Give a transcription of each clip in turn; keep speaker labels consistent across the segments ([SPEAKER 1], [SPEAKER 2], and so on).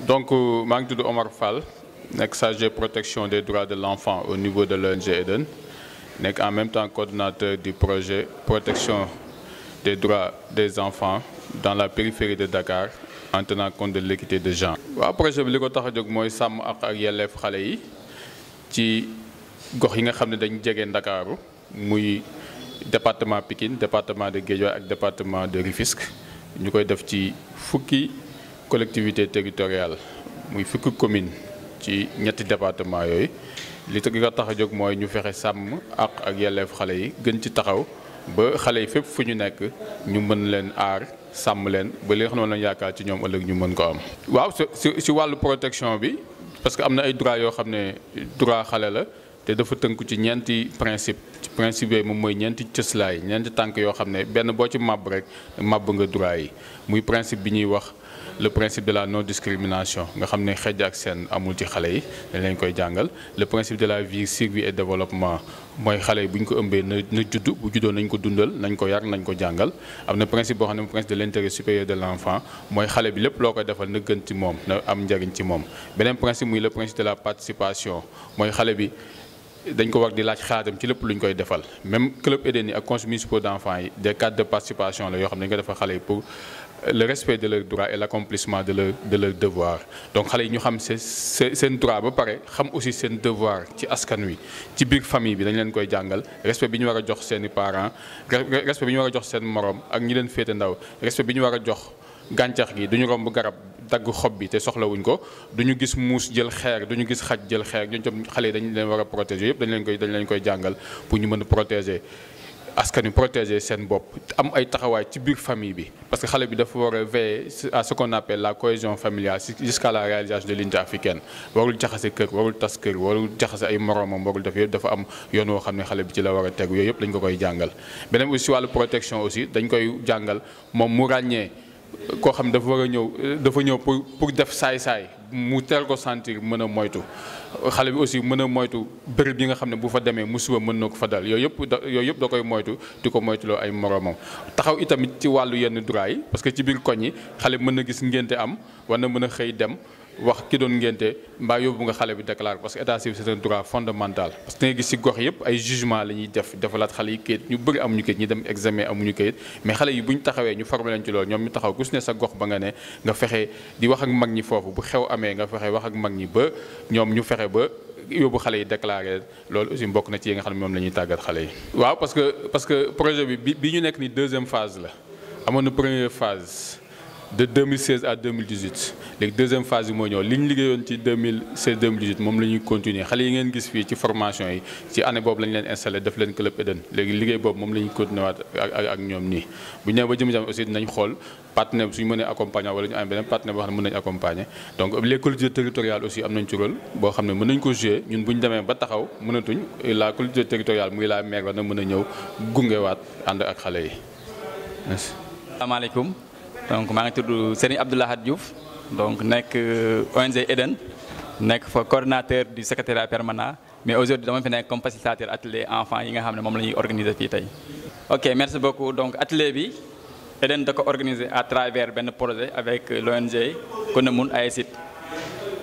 [SPEAKER 1] donc maa ngi tudd Omar Fall nekk chargé de protection des droits de l'enfant au niveau de l'ONG Eden nekk en même temps coordonnateur du projet protection des droits des enfants dans la périphérie de Dakar en tenant compte de l'équité de genre. waaw projet bi li ko tax a jóg mooy sàmm ak yelleef xale yi ci gox yi nga xam ne dañ jege Ndakaaru muy département Pikine département de Guédiawaye ak département de Rufisque ñu koy def ci fukki collectivité territoriale muy fukki commune ci ñetti département yooyu li ko tax a jóg mooy ñu fexe sàmm ak yelleef xale yi gën ci taxaw ba xale yi fépp fu ñu nekk ñu mën leen aar sàmm leen ba li nga xam ne lañu yaakaar ci ñoom ëllëg ñu mën ko am. waaw si wàllu protection bi parce que am na ay droit yoo xam ne droit xale la te dafa tënku ci ñeenti principe ci principe yooyu moom mooy ñeenti cëslaay ñeenti tànk yoo xam ne benn boo ci màbb rek màbb nga droit yi muy principe bi ñuy wax le principe de la non discrimination nga xam ne xejj ak seen amul ci xale yi dañ leen koy jàngal le principe de la vie survie et développement mooy xale yi bu ñu ko ëmbee na judd bu juddoo nañ ko dundal nañ ko yar nañ ko jàngal am na principe boo xam ne principe de l'intérêt supérieur de l'enfant mooy xale bi lépp loo koy defal na gën ci moom na am njariñ ci moom beneen principe muy le principe de la participation mooy xale bi dañ ko war di laaj xaatam ci lépp lu ñu koy defal même club Eden yi ak conseils municipaux d'enfants yi des cadres de participation la yoo xam ne dañu ko defal xale yi pour le respect de leurs droits et l'accomplissement de leur devoir donc xale yi ñu xam seen droit ba pare xam aussi seen devoir ci askan wi ci biir famille bi dañ leen koy jàngal respect bi ñu war a jox seeni parents respect bi ñu war a jox seen morom ak ñi leen féete ndaw respect bi ñu war a jox gàncax gi duñu romb garab dagg xob bi te soxlawuñ ko duñu gis muus jël xeer duñu gis xaj jël xeer ñooñu tam xale yi dañ leen war a protéger yëpp dañ leen koy jàngal pour ñu mën a protéger askan wi protéger seen bopp am ay taxawaay ci biir famille bi parce que xale bi dafa war a veiller à ce qu'on appelle la cohésion familiale jusqu'à la réalisation de l'unité africaine warul jaxase kër warul tas kër warul jaxase ay moromam warul def yëpp dafa am yoon woo xam ne xale bi ci la war a tegu yooyu yëpp dañ ko koy jàngal beneen aussi wàllu protection aussi dañ koy jàngal moom mu ràññee koo xam dafa war a ñëw pour def saay-saay mu teel ko sentir mën a moytu xale bi aussi mën a moytu bërëb yi nga xam ne bu fa demee musiba mën na ko fa dal yooyu yëpp da koy moytu di ko moytuloo ay moromam taxaw itamit ci wàllu yenn droit yi parce que ci biir koñ yi xale bi mën na gis ngénte am war na mën a xëy dem wax ki doon ngénte mbaa yóbbu nga xale bi déclaré parce que état civil c'est un droit fondamental parce que da ngay gis ci gox yëpp ay jugement la ñuy defalaat xale yi kayit ñu bëri amuñu kayit ñi dem examen amuñu kayit mais xale yi bu ñu taxawee ñu formé leen ci loolu ñoom ñu taxaw ku su ne sa gox ba nga ne nga fexe di wax ak mag ñi foofu bu xew amee nga fexe wax ak mag ñi ba ñoom ñu fexe ba yóbbu xale yi déclaré loolu aussi mbokk na ci yi nga xam ne moom la ñuy tàggat xale yi. waaw parce que projet bi ñu nekk ni deuxième phase la amoon na première phase. de 2016 à 2018 léegi deuxième phase bi moo ñëw li ñu liggéeyoon ci 2016 2018 moom la ñuy continuer xale yi ngeen gis fii ci formation yi ci année boobu la ñu leen installé def leen club Eden léegi liggéey boobu moom la ñuy continuer waat ak ñoom nii bu ñu nee ba jëm aussi dinañ xool partenaire suñu mënee accompagner wala ñu am beneen partenaire boo xam ne mën nañu accompagner donc les collectivités territoriales aussi am nañ ci rôle boo xam ne mën nañ ko jouer ñun bu ñu demee ba taxaw mënatuñ la collectivité territoriale muy la maire war na mën a ñëw gungewaat ànd ak xale yi merci.
[SPEAKER 2] asalaamaaleykum. donc maa ngi tudd Serigne Abdoulahad Diouf donc nekk ONG Eden nekk fa coordinateur du secrétariat permanent mais aujourd'hui dama fi nekk comme facilitateur atelier enfants yi nga xam ne moom la ñuy organiser fii tey. ok merci beaucoup donc atelier bi Eden da ko organiser à travers benn projet avec l'ONG Konemun AECIT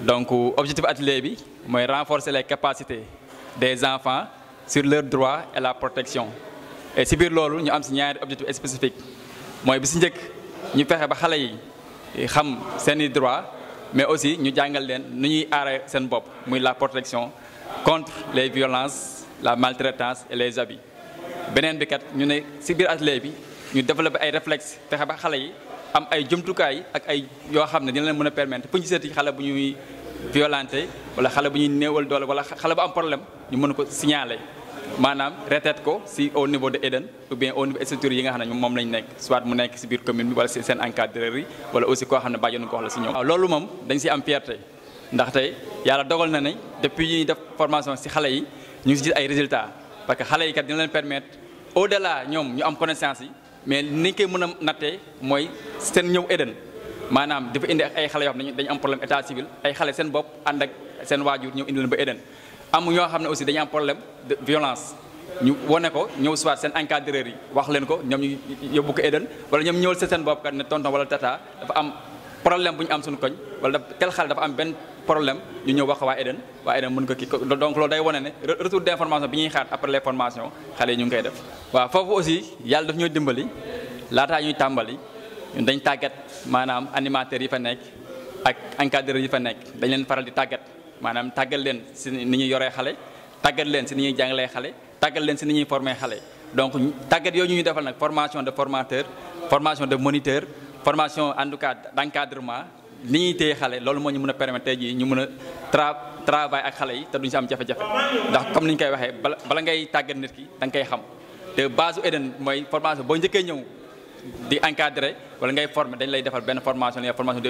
[SPEAKER 2] donc objectif atelier bi mooy renforcer les capacités des enfants sur leurs droits et la protection et si biir loolu ñu am si ñaari objectif spécifique mooy bi si njëkk. ñu fexe ba xale yi xam seeni droit mais aussi ñu jàngal leen nu ñuy aaree seen bopp muy la protection contre les violences la maltraitance et les abus beneen bi kat ñu ne ci biir atelier bi ñu développer ay réflexes fexe ba xale yi am ay jumtukaay ak ay yoo xam ne dina leen mën a permettre fu ñu seeti xale bu ñuy violenté wala xale bu ñuy néewal doole wala xale bu am problème ñu mën ko signaler maanaam retraite ko si au niveau de Eden ou bien au niveau structure yi nga xam ne moom lañ nekk soit mu nekk si biir commune bi wala si seen encadreur yi wala aussi koo xam ne bàjjenu ko wax la si ñoom. waaw loolu moom dañ si am fierté ndaxte yàlla dogal na ne depuis ñuy def formation si xale yi ñu ngi si gis ay résultats parce que xale yi kat dina leen permettre au delà ñoom ñu am connaissance yi mais ni ñu koy mën a nattee mooy seen ñëw Eden maanaam dafa indi ay xale yoo xam ne dañu am problème état civil ay xale seen bopp ànd ak seen waajur ñëw indi leen ba Eden. am ñoo xam ne aussi dañu am problème de violence ñu wane ko ñëw soit seen encadreur yi wax leen ko ñoom ñu yóbbu ko Eden wala ñoom ñëwal seen bopp kat ne tonton wala tata dafa am problème bu ñu am suñu koñ wala tel xale dafa am benn problème ñu ñëw wax waa Eden mën ko kii donc loolu day wane ne retour d'information bi ñuy xaar après les formations xale yi ñu ngi koy def. waaw foofu aussi yàlla daf ñoo dimbali laataa ñuy tàmbali ñun dañ tàggat maanaam animateurs yi fa nekk ak encadreurs yi fa nekk dañ leen faral di tàggat maanaam tàggat leen si ni ñuy yoree xale tàggat leen si ni ñuy jàngalee xale tàggat leen si ni ñuy former xale donc tàggat yooyu ñu defal nag formation de formateur formation de moniteur formation en tout cas d'encadrement li ñuy téye xale loolu moo ñu mën a permettre tey jii ñu mën a travail ak xale yi te duñu si am jafe-jafe ndax comme ni ñu koy waxee bala ngay tàggat nit ki da nga koy xam te base Eden mooy formation boo njëkkee ñëw di encadrer wala ngay former dañ lay defal benn formation li formation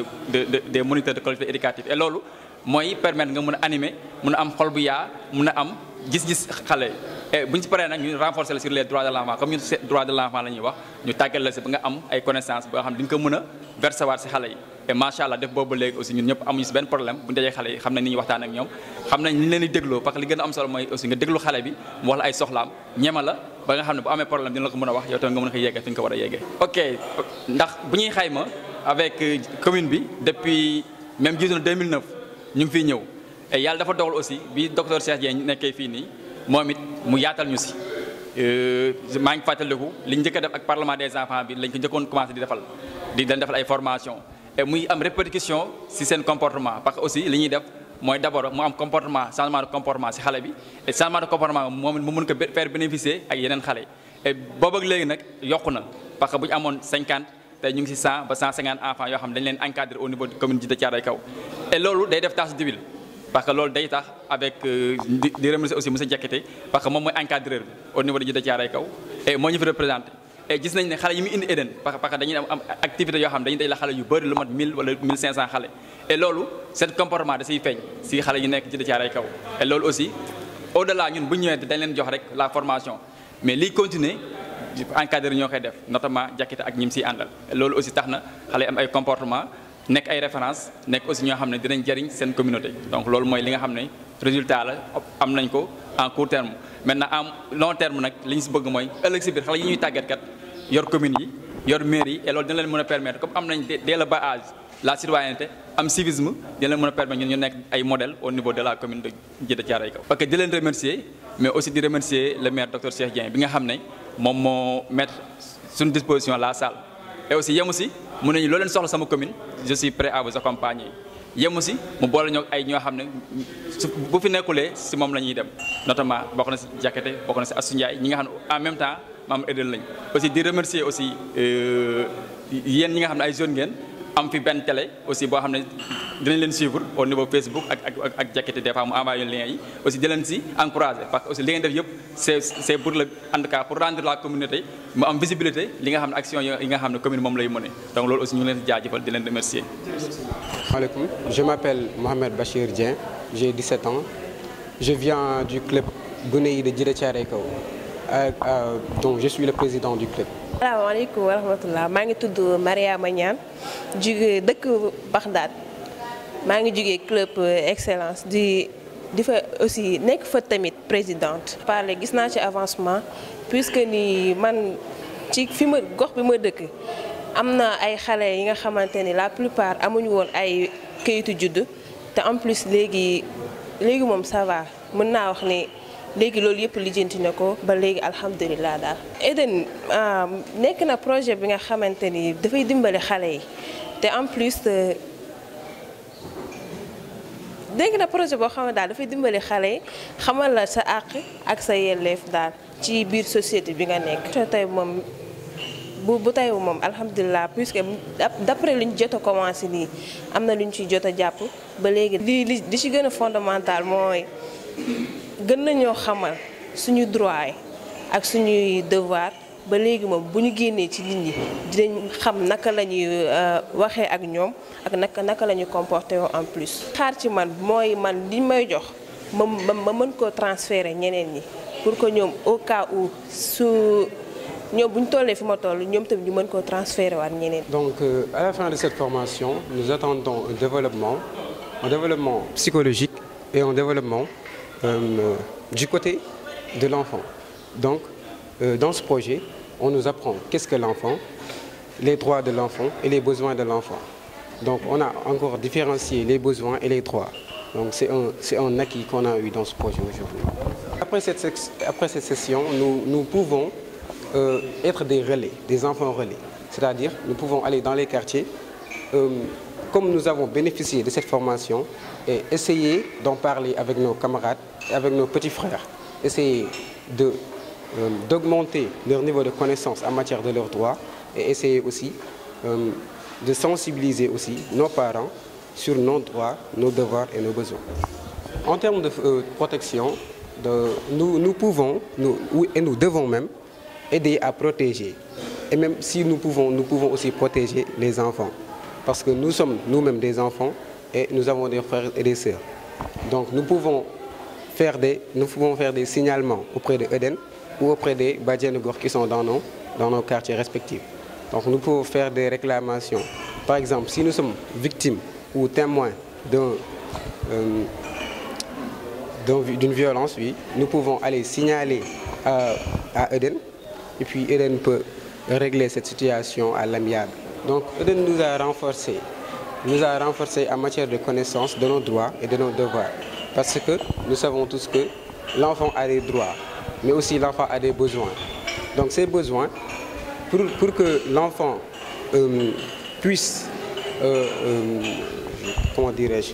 [SPEAKER 2] des moniteurs de collectivité éducative et loolu mooy permettre nga mën a animer mën a am xol bu yaa mën a am gis-gis xale et bu ñu si paree nag ñu renforcer la sur les droits de l'enfant comme ñun droits de l'enfant la ñuy wax ñu tàggal la si ba nga am ay connaissances ba nga xam ne di nga ko mën a verser waat si xale yi et macha allah def boobu léegi aussi ñun ñëpp amuñu si benn problème bu ñu dajee xale yi xam nañ ni ñuy waxtaan ak ñoom xam nañ ni leen di dégloo parce que li gën a am solo mooy aussi nga déglu xale bi mu wax la ay soxlaam ñema la ba nga xam ne bu amee problème dina la ko mën a wax yow tamit nga mën a ko yeggee fi nga ko war a yeggee. ok ndax bu ñuy xayma avec commune bi depuis même jiitu na 2009 ñu ngi fiy ñëw et yàlla dafa dogal aussi bi docteur Cheikh Dieng nekkee fii nii moom it mu yaatal ñu si maa ngi fàttaliku li ñu njëkk a def ak parlement des enfants bi lañ ko njëkkoon commencé di defal defal ay formation et muy am répercussion si seen comportement parce que aussi li ñuy def mooy d'abord mu am comportement changement de comportement si xale bi et changement de comportement moom mu mën ko faire bénéficier ak yeneen xale et boobu ak léegi nag yokku na parce que bu ñu amoon 50 tey ñu ngi si 100 ba 150 enfants yoo xam ne dañ leen encadrer au niveau de commune de Thiaroye Kaw et loolu day def tache d'huile parce que loolu day tax avec di remercier aussi monsieur Diakité parce que moom mooy encadreur bi au niveau de Thiaroye Kaw et moo ñu fi représenté et gis nañ ne xale yi mu indi Eden parce que dañuy am activité yoo xam ne dañuy day la xale yu bëri lu mat 1000 wala 1500 xale et loolu seen comportement da siy feeñ si xale yi nekk ci Thiaroye Kaw et loolu aussi au delà ñun bu ñu ñëwee dañ leen jox rek la formation mais liy continuer encadreur ñoo koy def notamment Diakité ak ñi mu siy àndal et loolu aussi tax na xale yi am ay comportement nekk ay référence nekk aussi ñoo xam ne dinañ jariñ seen communauté donc loolu mooy li nga xam ne résultat la am nañ ko en court terme maintenant en long terme nag li ñu si bëgg mooy ëllëg si biir xale yi ñuy tàggatkat yor commune yi yor mairie yi et loolu dina leen mën a permettre comme am nañ dès le bas âge la citoyenneté am civisme dina leen mën a permettre ñun ñu nekk ay modèle au niveau de la commune de Djiddah Thiaroye Kaw. ok di leen remercier mais aussi di remercier le maire docteur Cheikh Dieng bi nga xam ne moom moo mettre suñu disposition la salle et aussi yem aussi mun nañu loo leen soxla sama commune je suis prêt à vous accompagner yem aussi mu boole ñoo ay ñoo xam ne bu fi nekkulee si moom la ñuy dem notamment bokk na si Diakité bokk na si Assou Ndiaye ñi nga xam ne en même temps maam Eden lañ aussi di remercier aussi yéen ñi nga xam ne ay jeunes ngeen am fi benn télé aussi boo xam ne dinañ leen suivre au niveau Facebook ak Diakité des fois mu envoyé lien yi aussi di leen si encourager parce que aussi li ngeen def yëpp c'est pour le en tout cas pour rendre la communauté mu am visibilité li nga xam ne action yi nga xam ne commune moom lay mëne donc loolu aussi ñu ngi leen si jaajëfal di leen remercier.
[SPEAKER 3] Maaleykum, je m'appelle Mohamed Bachir Dieng, j'ai 17 ans. Je viens du club Gounéi de Djiddah Thiaroye Kaw. Donc je suis le président du club.
[SPEAKER 4] Asalaamaaleykum wa rahmatullah maa ngi tudd Mariama Niane jóge dëkk Bagdad maa ngi jóge club excellence di fa aussi nekk fa tamit présidente. parler gis naa ci avancement puisque ni man ci fi ma gox bi ma dëkk am na ay xale yi nga xamante ni la plupart amuñu woon ay kayitu judd te en plus léegi moom ça va mën naa wax ni. léegi loolu yëpp lijjanti na ko ba léegi alhamdulilah daal. Eden nekk na projet bi nga xamante ni dafay dimbali xale yi te en plus nekk na projet boo xam ne daal dafay dimbali xale yi xamal la sa àq ak sa yelleef daal ci biir société bi nga nekk. tey moom bu tey moom alhamdulilah puisque d'après lu ñu jot a commencé nii am na lu ñu ciy jot a jàpp ba léegi. li ci gën a fondamental mooy. gën nañoo xamal suñu droit yi ak suñuy devoir ba léegi moom bu ñu génnee ci nit ñi dinañ xam naka la ñuy waxee ak ñoom ak naka la ñuy comporter en plus. xaar ci man mooy man li may jox ma mën koo transférer ñeneen ñi pour que ñoom au cas où su ñoom bu ñu tollee fi ma toll ñoom tamit ñu mën koo transférer waat ñeneen.
[SPEAKER 3] Donc à la fin de cette formation nous attendons un développement psychologique et un développement du côté de l'enfant. Donc, dans ce projet, on nous apprend qu'est-ce que l'enfant, les droits de l'enfant et les besoins de l'enfant. Donc on a encore différencié les besoins et les droits. Donc c'est un acquis qu'on a eu dans ce projet aujourd'hui. Après cette session, nous pouvons être des relais, des enfants relais. C'est-à-dire nous pouvons aller dans les quartiers, comme nous avons bénéficié de cette formation, et essayer d'en parler avec nos camarades, avec nos petits frères. Essayer d'augmenter leur niveau de connaissance en matière de leurs droits et essayer aussi de sensibiliser aussi nos parents sur nos droits, nos devoirs et nos besoins. En termes de protection, nous pouvons, et nous devons même, aider à protéger. Et même si nous pouvons aussi protéger les enfants. Parce que nous sommes nous-mêmes des enfants et nous avons des frères et des sœurs. Donc nous pouvons faire des signalements auprès de Eden ou auprès des Badiane Gor qui sont dans nos quartiers respectifs. Donc nous pouvons faire des réclamations. Par exemple, si nous sommes victimes ou témoins d'une violence, oui, nous pouvons aller signaler à Eden et puis Eden peut régler cette situation à l'amiable. Donc Eden nous a renforcés en matière de connaissance de nos droits et de nos devoirs. Parce que nous savons tous que l'enfant a des droits, mais aussi l'enfant a des besoins. Donc ces besoins, pour que l'enfant puisse, comment dirais-je,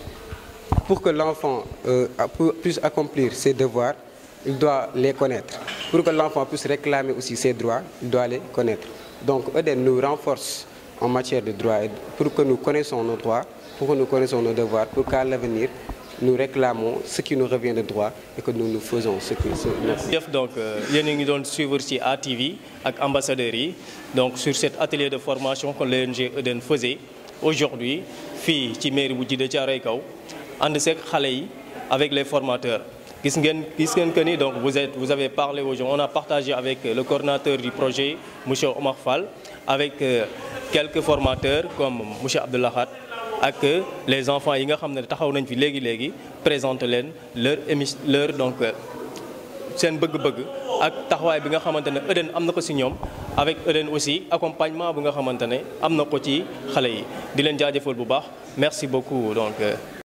[SPEAKER 3] pour que l'enfant puisse accomplir ses devoirs, il doit les connaître. Pour que l'enfant puisse réclamer aussi ses droits, il doit les connaître. Donc Eden nous renforce en matière de droits pour que nous connaissions nos droits, pour que nous connaissions nos devoirs, pour qu'à l'avenir, nous réclamons ce qui nous revient de droit et que nous faisons ce que nous.
[SPEAKER 5] Donc, yéen a ngi doon suivre ci ATV ak ambassadeurs yi donc sur cet atelier de formation que l'ONG Eden faisait aujourd'hui fii ci mairie bu Djiddah Thiaroye Kaw ànd seeg xale yi avec les formateurs. Gis ngeen que ni donc vous avez parlé aux gens, on a partagé avec le coordinateur du projet monsieur Omar Fall, avec quelques formateurs comme monsieur Abdoulahat ak les enfants yi nga xam ne taxaw nañ fi léegi présenter leen leur donc seen bëgg-bëgg ak taxawaay bi nga xamante ne Eden am na ko ci ñoom avec Eden aussi accompagnement bu nga xamante ne am na ko ci xale yi di leen jaajëfal bu baax merci beaucoup donc.